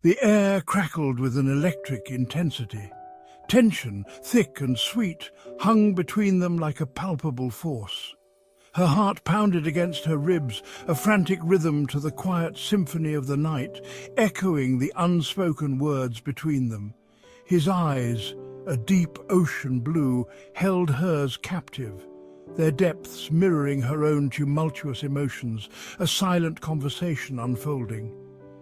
The air crackled with an electric intensity. Tension, thick and sweet, hung between them like a palpable force. Her heart pounded against her ribs, a frantic rhythm to the quiet symphony of the night, echoing the unspoken words between them. His eyes, a deep ocean blue, held hers captive, their depths mirroring her own tumultuous emotions, a silent conversation unfolding.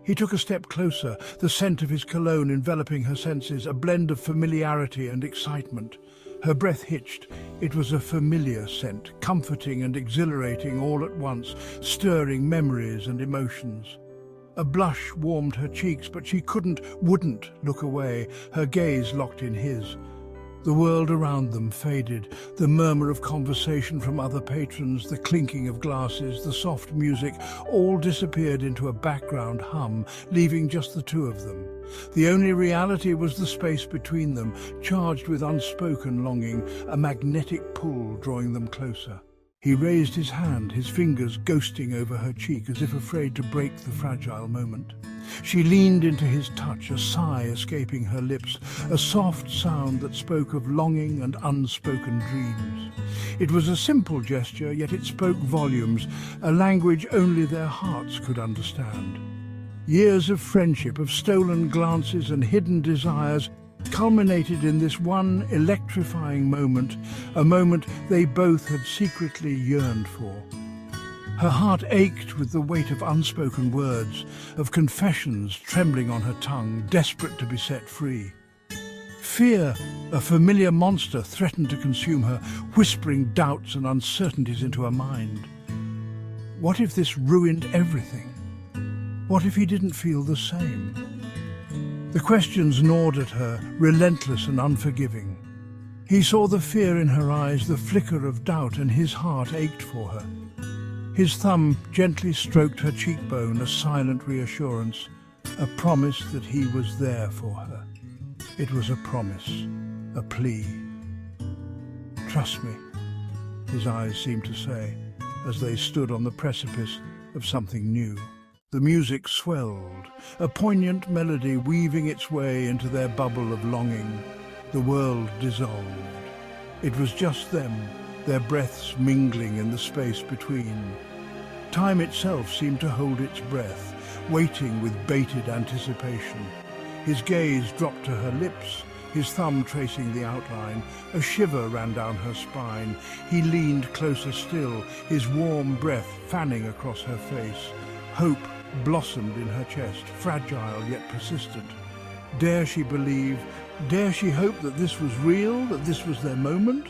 He took a step closer, the scent of his cologne enveloping her senses, a blend of familiarity and excitement. Her breath hitched. It was a familiar scent, comforting and exhilarating all at once, stirring memories and emotions. A blush warmed her cheeks, but she wouldn't look away, her gaze locked in his. The world around them faded, the murmur of conversation from other patrons, the clinking of glasses, the soft music, all disappeared into a background hum, leaving just the two of them. The only reality was the space between them, charged with unspoken longing, a magnetic pull drawing them closer. He raised his hand, his fingers ghosting over her cheek as if afraid to break the fragile moment. She leaned into his touch, a sigh escaping her lips, a soft sound that spoke of longing and unspoken dreams. It was a simple gesture, yet it spoke volumes, a language only their hearts could understand. Years of friendship, of stolen glances and hidden desires, culminated in this one electrifying moment, a moment they both had secretly yearned for. Her heart ached with the weight of unspoken words, of confessions trembling on her tongue, desperate to be set free. Fear, a familiar monster, threatened to consume her, whispering doubts and uncertainties into her mind. What if this ruined everything? What if he didn't feel the same? The questions gnawed at her, relentless and unforgiving. He saw the fear in her eyes, the flicker of doubt, and his heart ached for her. His thumb gently stroked her cheekbone, a silent reassurance, a promise that he was there for her. It was a promise, a plea. "Trust me," his eyes seemed to say, as they stood on the precipice of something new. The music swelled, a poignant melody weaving its way into their bubble of longing. The world dissolved. It was just them, their breaths mingling in the space between. Time itself seemed to hold its breath, waiting with bated anticipation. His gaze dropped to her lips, his thumb tracing the outline. A shiver ran down her spine. He leaned closer still, his warm breath fanning across her face. Hope blossomed in her chest, fragile yet persistent. Dare she believe, dare she hope that this was real, that this was their moment?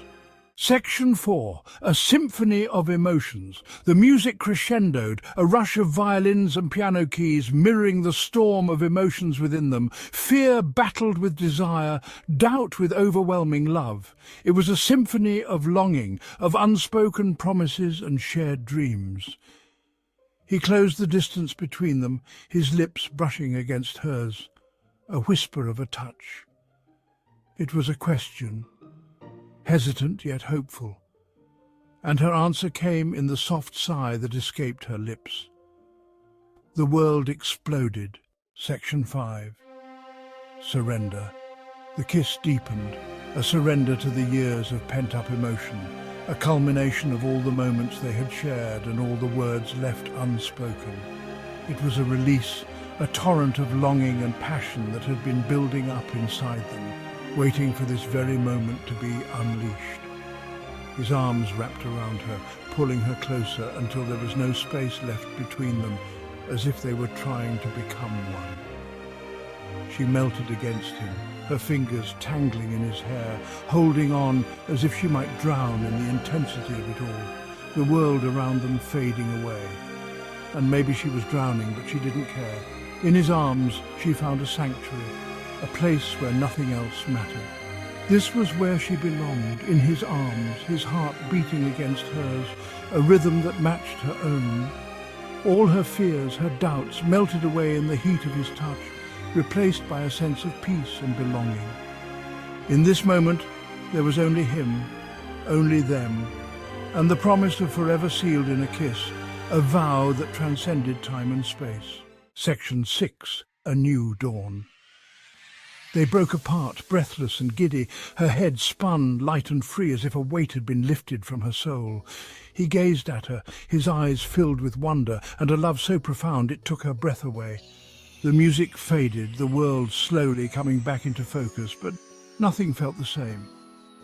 Section 4, a symphony of emotions. The music crescendoed, a rush of violins and piano keys mirroring the storm of emotions within them. Fear battled with desire, doubt with overwhelming love. It was a symphony of longing, of unspoken promises and shared dreams. He closed the distance between them, his lips brushing against hers, a whisper of a touch. It was a question, hesitant yet hopeful, and her answer came in the soft sigh that escaped her lips. The world exploded. Section 5. Surrender. The kiss deepened, a surrender to the years of pent-up emotion, a culmination of all the moments they had shared and all the words left unspoken. It was a release, a torrent of longing and passion that had been building up inside them, waiting for this very moment to be unleashed. His arms wrapped around her, pulling her closer until there was no space left between them, as if they were trying to become one. She melted against him, her fingers tangling in his hair, holding on as if she might drown in the intensity of it all, the world around them fading away. And maybe she was drowning, but she didn't care. In his arms, she found a sanctuary, a place where nothing else mattered. This was where she belonged, in his arms, his heart beating against hers, a rhythm that matched her own. All her fears, her doubts, melted away in the heat of his touch, replaced by a sense of peace and belonging. In this moment, there was only him, only them, and the promise of forever sealed in a kiss, a vow that transcended time and space. Section 6. a new dawn. They broke apart, breathless and giddy. Her head spun light and free as if a weight had been lifted from her soul. He gazed at her, his eyes filled with wonder and a love so profound it took her breath away. The music faded, the world slowly coming back into focus, but nothing felt the same.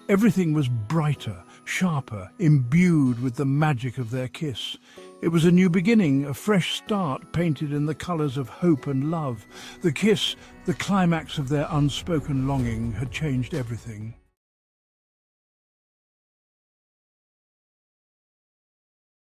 Everything was brighter, sharper, imbued with the magic of their kiss. It was a new beginning, a fresh start painted in the colours of hope and love. The kiss, the climax of their unspoken longing, had changed everything.